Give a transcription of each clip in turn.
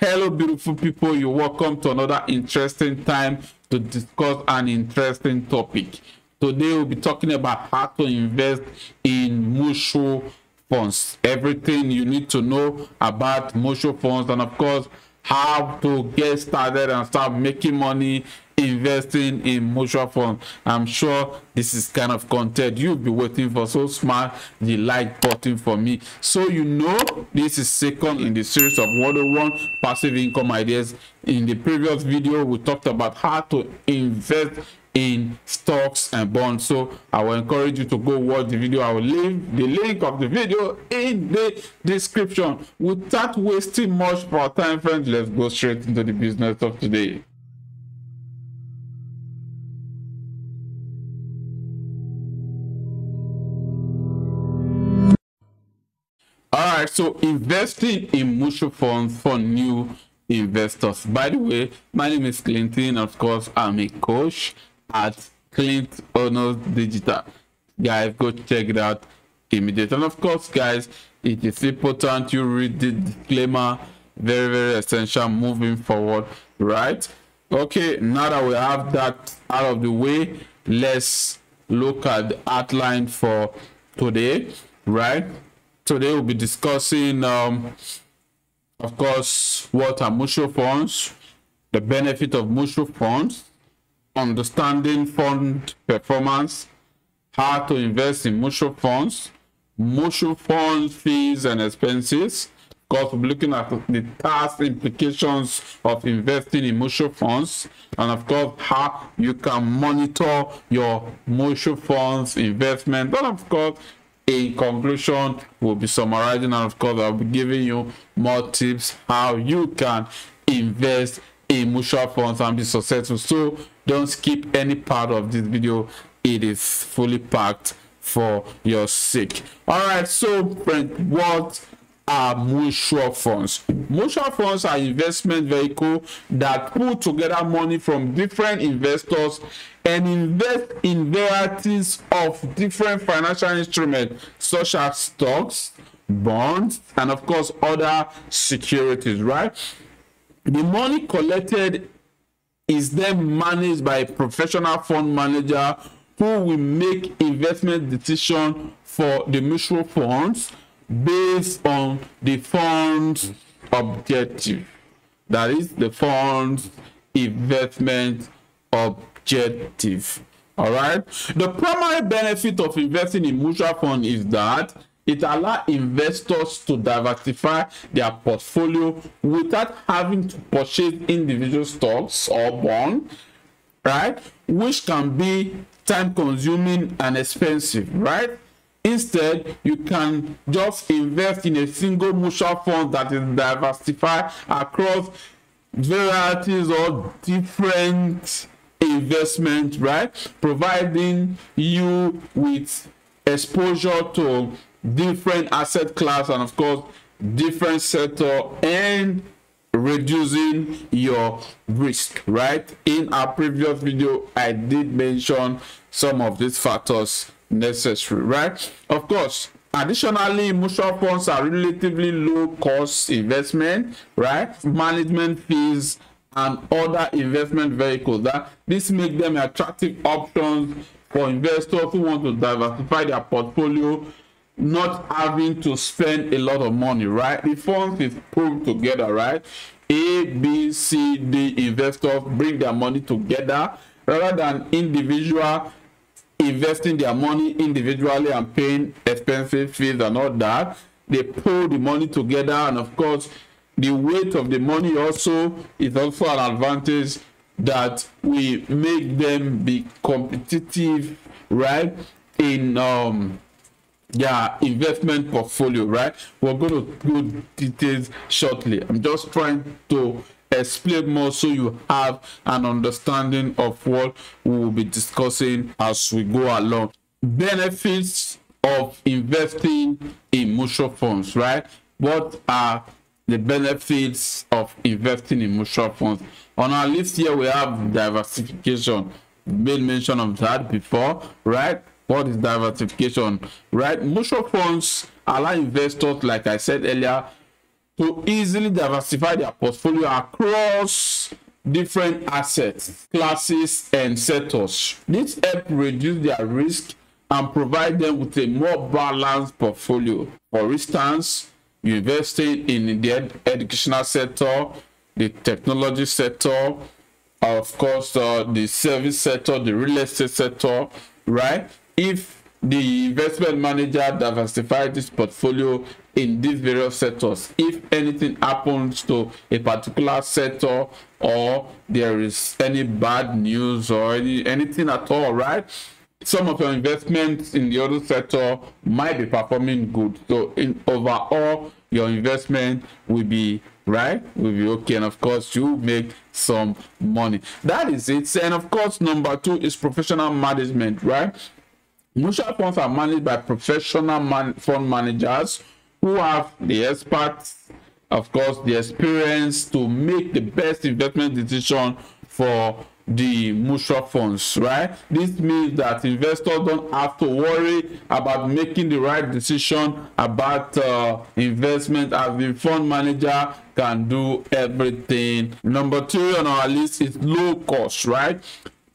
Hello beautiful people, you're welcome to another interesting time to discuss an interesting topic. Today we'll be talking about how to invest in mutual funds, everything you need to know about mutual funds, and of course how to get started and start making money investing in mutual funds. I'm sure this is kind of content you'll be waiting for, so smash the like button for me so you know this is second in the series of 101 passive income ideas. In the previous video we talked about how to invest in stocks and bonds, so I will encourage you to go watch the video. I will leave the link of the video in the description. Without wasting much of our time, friends, let's go straight into the business of today. All right, so investing in mutual funds for new investors. By the way, my name is Clinton. Of course, I'm a coach at Clint Honors Digital. Guys, go check it out immediately. And of course, guys, it is important you read the disclaimer. Very essential moving forward, right? Okay, now that we have that out of the way, let's look at the outline for today, right? Today we'll be discussing of course what are mutual funds, the benefit of mutual funds, understanding fund performance, how to invest in mutual funds fees and expenses. Of course, we'll be looking at the tax implications of investing in mutual funds, and of course how you can monitor your mutual funds investment. And of course, in conclusion, we'll be summarizing, and of course I'll be giving you more tips how you can invest in mutual funds and be successful. So don't skip any part of this video, it is fully packed for your sake. All right, so friends, what are mutual funds? Mutual funds are investment vehicle that put together money from different investors and invest in varieties of different financial instruments such as stocks, bonds, and of course other securities, right? The money collected is then managed by a professional fund manager who will make investment decisions for the mutual funds based on the fund's objective. That is the fund's investment objective. All right, the primary benefit of investing in mutual fund is that it allows investors to diversify their portfolio without having to purchase individual stocks or bonds, right, which can be time consuming and expensive, right? Instead, you can just invest in a single mutual fund that is diversified across varieties of different investments, right, providing you with exposure to different asset class and of course different sector, and reducing your risk, right? In our previous video I did mention some of these factors necessary, right? Of course, additionally, mutual funds are relatively low cost investment, right? Management fees and other investment vehicles, that this make them attractive options for investors who want to diversify their portfolio, not having to spend a lot of money, right? The funds is pulled together, right? A, B, C, D investors bring their money together rather than individual investing their money individually and paying expensive fees and all that. They pull the money together, and of course the weight of the money also is also an advantage that we make them be competitive, right, in their investment portfolio, right? We're going to go details shortly. I'm just trying to explain more so you have an understanding of what we will be discussing as we go along. Benefits of investing in mutual funds, right? What are the benefits of investing in mutual funds? On our list here we have diversification. Made mention of that before, right? What is diversification, right? Mutual funds allow investors, like I said earlier, to easily diversify their portfolio across different assets, classes, and sectors. This helps reduce their risk and provide them with a more balanced portfolio. For instance, you investing in the educational sector, the technology sector, of course, the service sector, the real estate sector, right? If the investment manager diversifies this portfolio in these various sectors, if anything happens to a particular sector, or there is any bad news or anything at all, right, some of your investments in the other sector might be performing good. So in overall, your investment will be okay, and of course you make some money. That is it. And of course, number 2 is professional management, right? Mutual funds are managed by professional fund managers who have the experts, of course, the experience to make the best investment decision for the mutual funds, right? This means that investors don't have to worry about making the right decision about investment, as the fund manager can do everything. Number 2 on our list is low cost, right?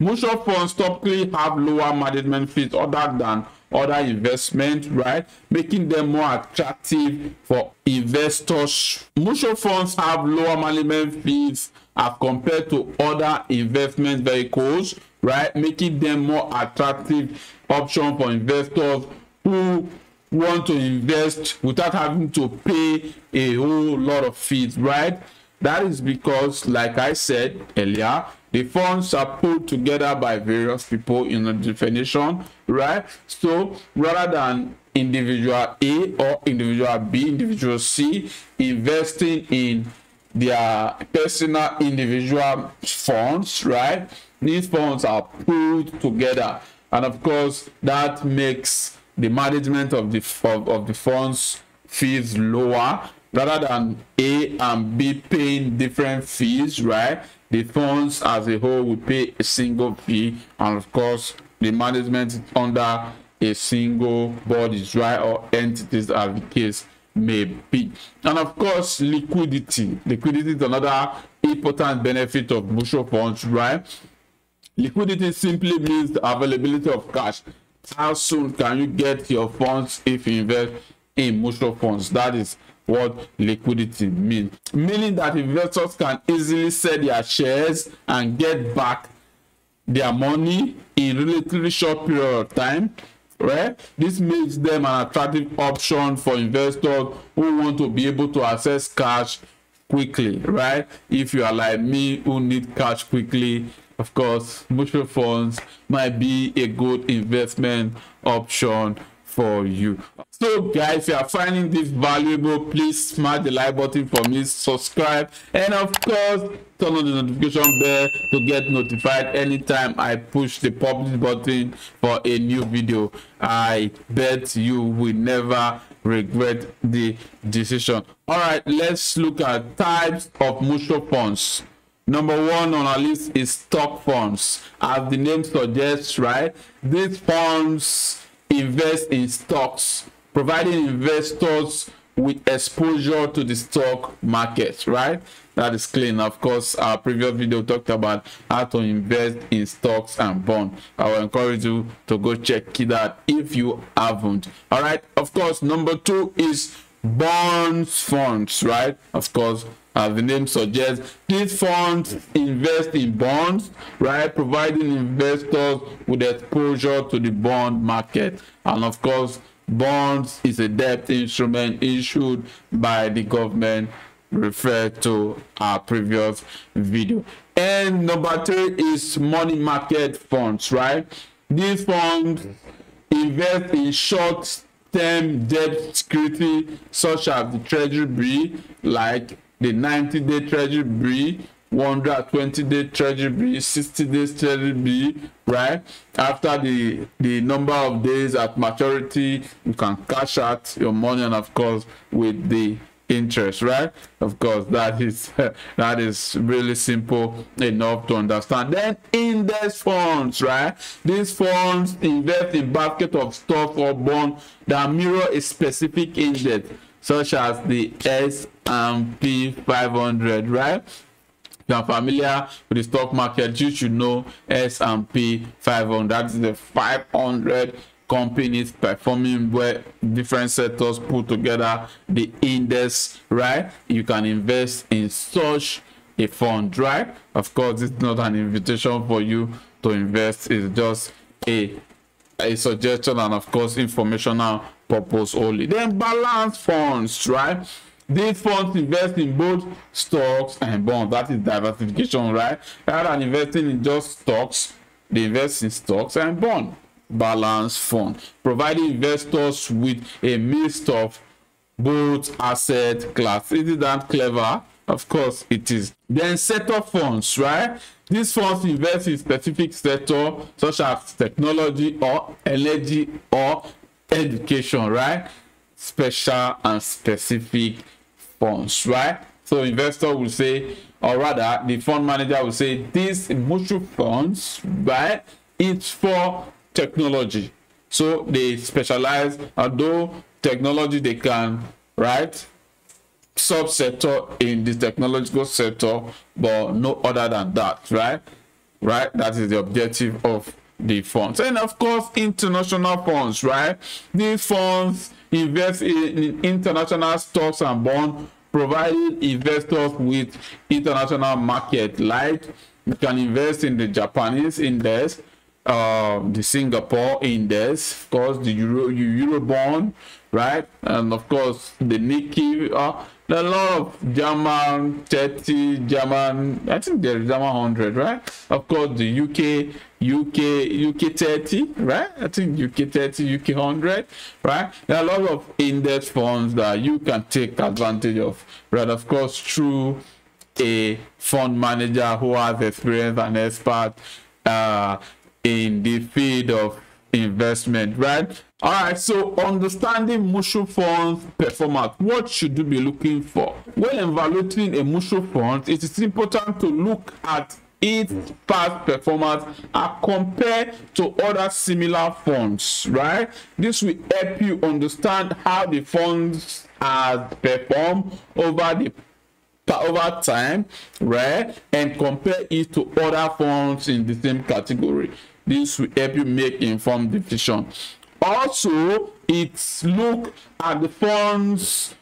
Mutual funds typically have lower management fees other than other investments, right, making them more attractive for investors. Mutual funds have lower management fees as compared to other investment vehicles, right, making them more attractive option for investors who want to invest without having to pay a whole lot of fees, right? That is because, like I said earlier, the funds are put together by various people in a definition, right? So rather than individual A or individual B, individual C investing in their personal individual funds, right, these funds are pulled together, and of course that makes the management of the funds fees lower. Rather than A and B paying different fees, right, the funds as a whole will pay a single fee, and of course the management is under a single body, right, or entities, as the case may be. And of course, liquidity is another important benefit of mutual funds, right? Liquidity simply means the availability of cash. How soon can you get your funds if you invest in mutual funds? That is what liquidity means, meaning that investors can easily sell their shares and get back their money in relatively short period of time, right? This makes them an attractive option for investors who want to be able to access cash quickly, right? If you are like me who need cash quickly, of course mutual funds might be a good investment option for you. So guys, if you are finding this valuable, please smash the like button for me, subscribe, and of course turn on the notification bell to get notified anytime I push the publish button for a new video. I bet you will never regret the decision. All right, let's look at types of mutual funds. Number 1 on our list is stock funds. As the name suggests, right, these funds invest in stocks, providing investors with exposure to the stock market, right? That is clean. Of course, our previous video talked about how to invest in stocks and bonds. I will encourage you to go check that if you haven't. All right, of course, number 2 is bonds funds, right? Of course, as the name suggests, these funds invest in bonds, right, providing investors with exposure to the bond market. And of course, bonds is a debt instrument issued by the government, referred to our previous video. And number 3 is money market funds, right? These funds invest in short-term debt security such as the treasury bill, like the 90-day treasury bill, 120-day treasury bill, 60-day treasury bill, right? After the number of days at maturity, you can cash out your money, and of course with the interest, right? Of course, that is really simple enough to understand. Then index funds, right? These funds invest in basket of stocks or bonds that mirror a specific index. such as the S&P 500, right? If you are familiar with the stock market, you should know S&P 500. That is the 500 companies performing where different sectors put together the index, right? You can invest in such a fund, right? Of course, it's not an invitation for you to invest. It's just a suggestion and of course informational purpose only. Then balance funds, right? These funds invest in both stocks and bonds. That is diversification, right? Rather than investing in just stocks, they invest in stocks and bonds. Balance fund, providing investors with a mix of both asset class. Isn't that clever? Of course it is. Then sector funds, right? These funds invest in specific sector such as technology or energy or education, right? Special and specific funds, right? So investor will say, or rather the fund manager will say, these mutual funds, right, it's for technology. So they specialize, although technology they can, right, subsector in the technological sector, but no other than that, right? That is the objective of the funds. And of course international funds, right? These funds invest in international stocks and bonds, providing investors with international market. Like you can invest in the Japanese index, the Singapore index, of course the Euro bond, right? And of course the Nikkei, there are a lot of German 30, German, I think there's German 100, right? Of course the UK 30, right? I think UK 30, UK 100, right? There are a lot of index funds that you can take advantage of, right? Of course through a fund manager who has experience and expert in the field of investment, right? All right, so understanding mutual funds performance, what should you be looking for when evaluating a mutual fund? It is important to look at its past performance and compare to other similar funds, right? This will help you understand how the funds have performed over time, right? And compare it to other funds in the same category. This will help you make informed decisions. Also, it's look at the funds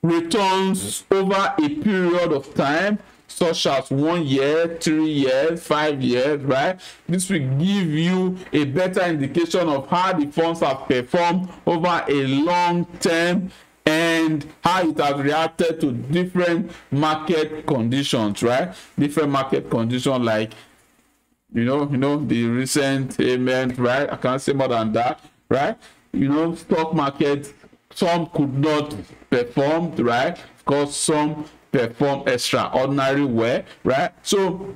returns over a period of time, such as 1 year, 3 years, 5 years, right? This will give you a better indication of how the funds have performed over a long term and how it has reacted to different market conditions, right? Different market conditions, like you know the recent event, right? I can't say more than that, right? Stock market, some could not perform, right? Of course some perform extraordinary well, right? So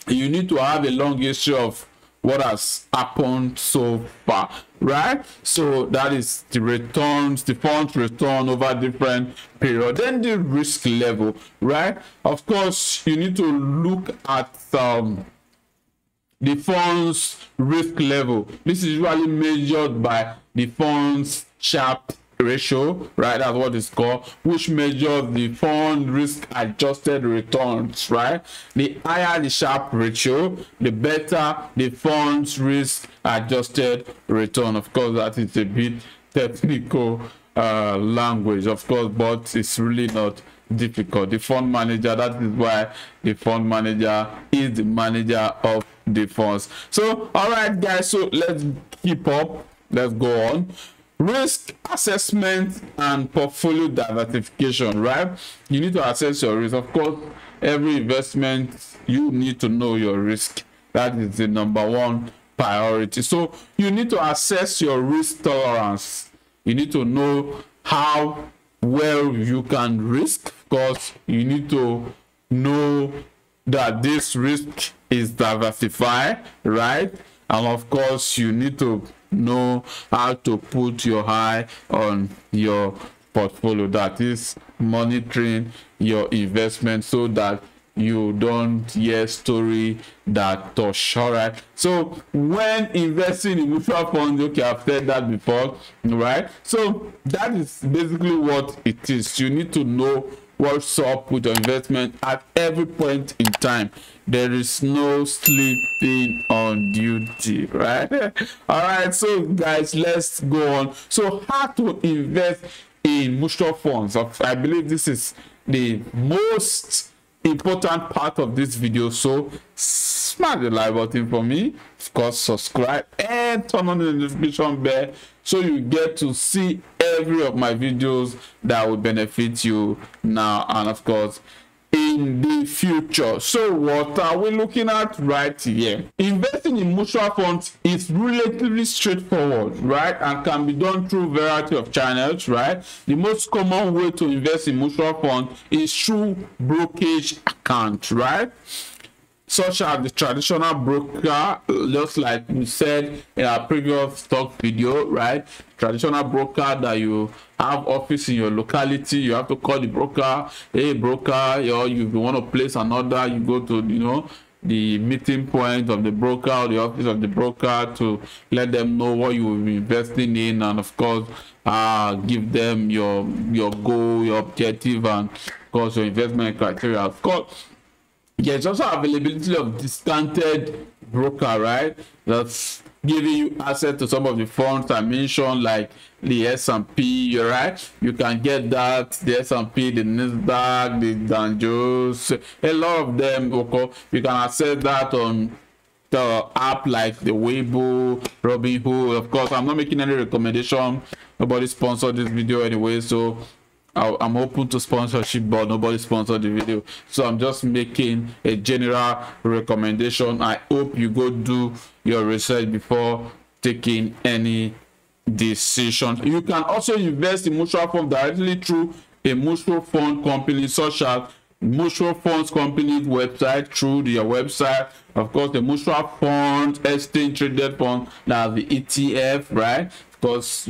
you need to have a long history of what has happened so far, right? So that is the returns, the funds return over different period. Then the risk level, right? Of course you need to look at the fund's risk level. This is usually measured by the fund's Sharpe ratio, right? That's what it's called, which measures the fund risk adjusted returns, right? The higher the Sharpe ratio, the better the fund's risk adjusted return. Of course that is a bit technical language, of course, but it's really not difficult. The fund manager, that is why the fund manager is the manager of the funds. So all right guys, so let's keep up, let's go on. Risk assessment and portfolio diversification, right? You need to assess your risk. Of course, every investment you need to know your risk. That is the #1 priority. So you need to assess your risk tolerance. You need to know how well you can risk. Of course, you need to know that this risk is diversified, right? And of course you need to know how to put your eye on your portfolio, that is monitoring your investment, so that you don't hear story that touch. All right, so when investing in mutual funds, okay, I've said that before, right? So that is basically what it is. You need to know what's up with your investment at every point in time. There is no sleeping on duty, right? All right, so guys, let's go on. So how to invest in mutual funds? I believe this is the most important part of this video, so smash the like button for me, of course subscribe and turn on the notification bell so you get to see every of my videos that will benefit you now and of course in the future. So what are we looking at right here? Investing in mutual funds is relatively straightforward, right, and can be done through a variety of channels, right? The most common way to invest in mutual funds is through brokerage account, right, such as the traditional broker, just like we said in our previous stock video, right? Traditional broker that you have office in your locality, you have to call the broker, hey broker, or you want to place an order, you go to, you know, the meeting point of the broker or the office of the broker to let them know what you will be investing in, and of course give them your goal, your objective, and of course your investment criteria. Of course, there's also availability of discounted broker, right, that's giving you access to some of the funds I mentioned, like the S&P, right? You can get that, the S&P, the Nasdaq, the Dow Jones, a lot of them. Okay, you can access that on the app like the Weibo, Robinhood. Of course, I'm not making any recommendation. Nobody sponsored this video anyway, so I'm open to sponsorship, but nobody sponsored the video, so I'm just making a general recommendation. I hope you go do your research before taking any decision. You can also invest in mutual funds directly through a mutual fund company, such as mutual funds company website, through their website. Of course, the mutual fund exchange traded fund, that's the ETF, right? Because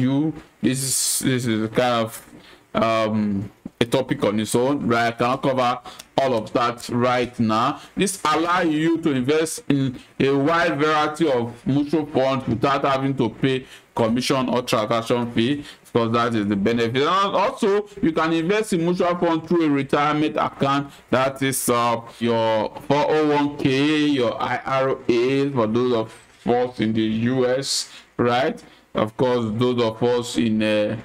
this is kind of a topic on its own, right? I cannot cover all of that right now. This allows you to invest in a wide variety of mutual funds without having to pay commission or transaction fee, because that is the benefit. And also, you can invest in mutual funds through a retirement account, that is your 401k, your IRA, for those of us in the US, right? Of course, those of us in the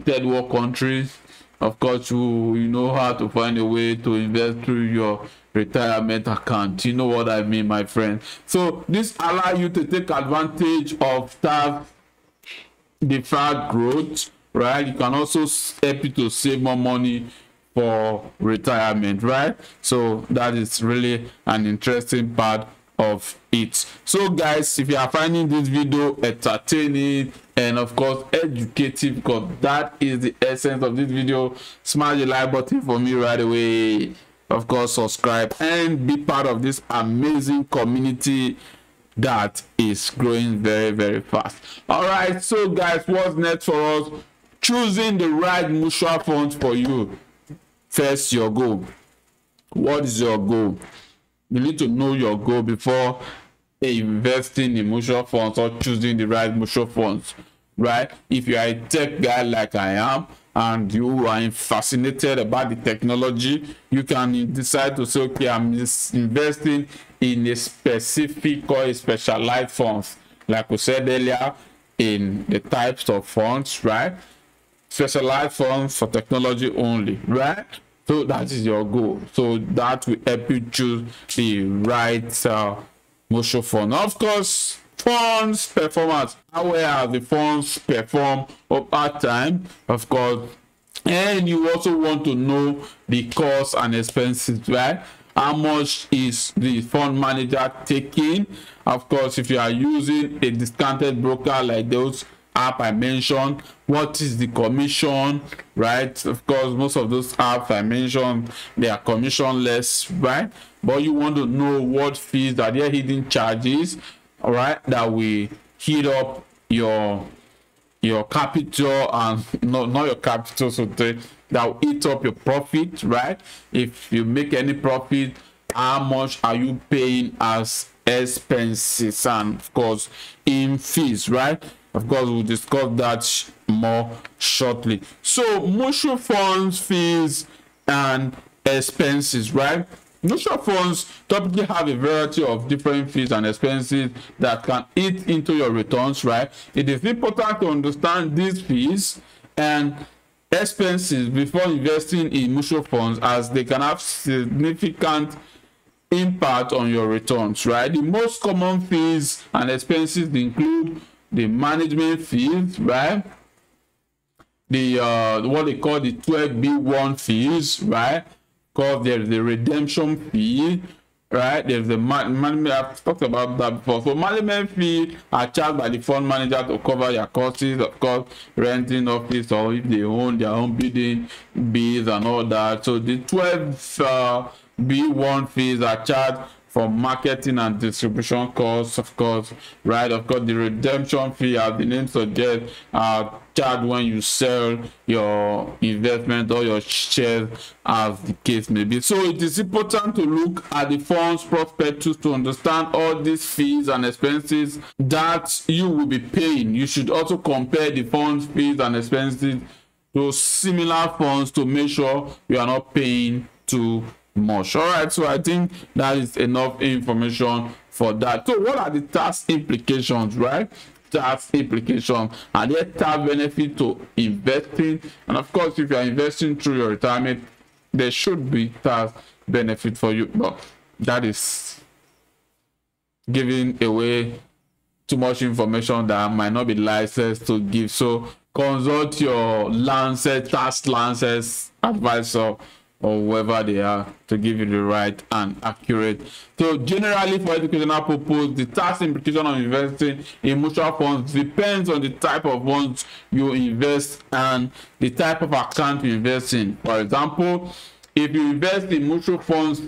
third world countries, of course, you know how to find a way to invest through your retirement account. You know what I mean, my friend. So this allows you to take advantage of tax deferred growth, right? You can also help you to save more money for retirement, right? So that is really an interesting part of it. So guys, if you are finding this video entertaining and of course educative, because that is the essence of this video, smash the like button for me right away. Of course, subscribe and be part of this amazing community that is growing very, very fast. All right, so guys, what's next for us? Choosing the right mutual funds for you. First, your goal. What is your goal? You need to know your goal before investing in mutual funds or choosing the right mutual funds, right? If you are a tech guy like I am and you are fascinated about the technology, you can decide to say, okay, I'm investing in a specific or a specialized funds, like we said earlier, in the types of funds, right? Specialized funds for technology only, right? So that is your goal. So that will help you choose the right mutual fund. Of course, funds performance. How well the funds perform over time, of course. And you also want to know the costs and expenses, right? How much is the fund manager taking? Of course, if you are using a discounted broker like those app I mentioned, what is the commission, right? Of course, most of those apps I mentioned, they are commissionless, right? But you want to know what fees are there, hidden charges, all right, that will heat up your capital, and not your capital, so that will eat up your profit, right? If you make any profit, how much are you paying as expenses and of course in fees, right? Of course, we'll discuss that more shortly. So mutual funds, fees and expenses, right? Mutual funds typically have a variety of different fees and expenses that can eat into your returns, right? It is important to understand these fees and expenses before investing in mutual funds, as they can have significant impact on your returns, right? The most common fees and expenses include the management fees, right? The what they call the 12B1 fees, right? Because there's the redemption fee, right? There's the management. I've talked about that before. So management fee are charged by the fund manager to cover your costs, of course, renting office, or if they own their own bidding bills and all that. So the 12B1 fees are charged for marketing and distribution costs, of course, right? Of course, the redemption fee, as the name suggests, are charged when you sell your investment or your shares, as the case may be. So it is important to look at the fund's prospectus to understand all these fees and expenses that you will be paying. You should also compare the fund's fees and expenses to similar funds to make sure you are not paying too much. All right, so I think that is enough information for that. So what are the tax implications, right? Tax implications, are there tax benefit to investing? And of course, if you are investing through your retirement, there should be tax benefit for you, but that is giving away too much information that might not be licensed to give. So consult your tax license advisor or whoever they are to give you the right and accurate. So generally, for educational purpose, the tax implication of investing in mutual funds depends on the type of funds you invest and the type of account you invest in. For example, if you invest in mutual funds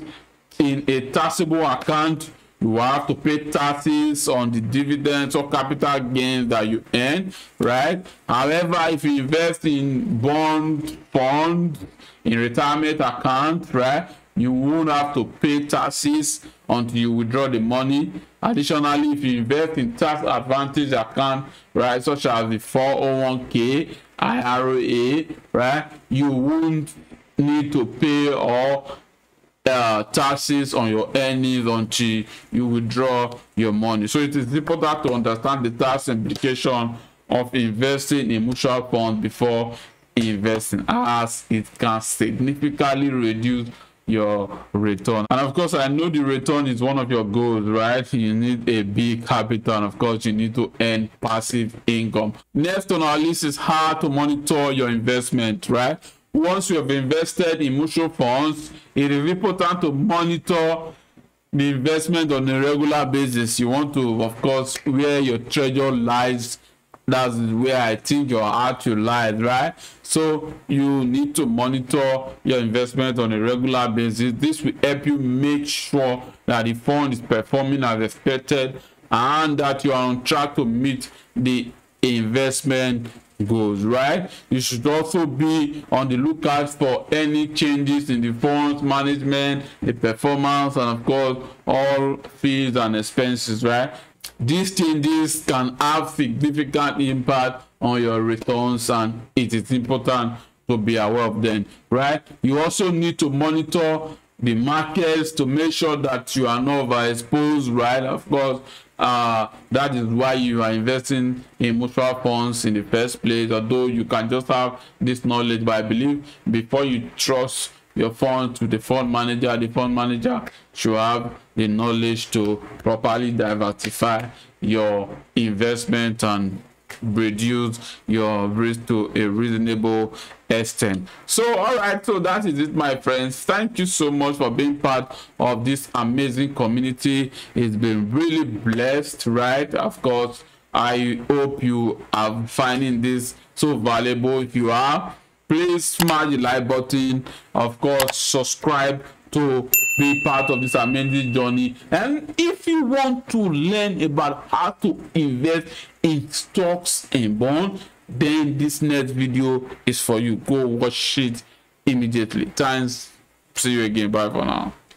in a taxable account, you will have to pay taxes on the dividends or capital gains that you earn, right? However, if you invest in bond funds, in retirement account, right, you won't have to pay taxes until you withdraw the money. Additionally, if you invest in tax advantage account, right, such as the 401k, IRA, right, you won't need to pay all taxes on your earnings until you withdraw your money. So it is important to understand the tax implication of investing in mutual funds before investing, as it can significantly reduce your return. And of course, I know the return is one of your goals, right? You need a big capital, and of course you need to earn passive income. Next on our list is how to monitor your investment, right? Once you have invested in mutual funds, it is important to monitor the investment on a regular basis. You want to, of course, where your treasure lies, that's where I think your heart will lie, right? So you need to monitor your investment on a regular basis. This will help you make sure that the fund is performing as expected and that you are on track to meet the investment goals, right? You should also be on the lookout for any changes in the fund's management, the performance, and of course all fees and expenses, right? These changes can have significant impact on your returns, and it is important to be aware of them, right? You also need to monitor the markets to make sure that you are not overexposed, right? Of course, that is why you are investing in mutual funds in the first place, although you can just have this knowledge. But I believe before you trust your fund to the fund manager should have the knowledge to properly diversify your investment and reduce your risk to a reasonable extent. So all right, so that is it, my friends. Thank you so much for being part of this amazing community. It's been really blessed, right? Of course, I hope you are finding this so valuable. If you are, please smash the like button. Of course, subscribe to be part of this amazing journey. And if you want to learn about how to invest in stocks and bonds, then this next video is for you. Go watch it immediately. Thanks. See you again. Bye for now.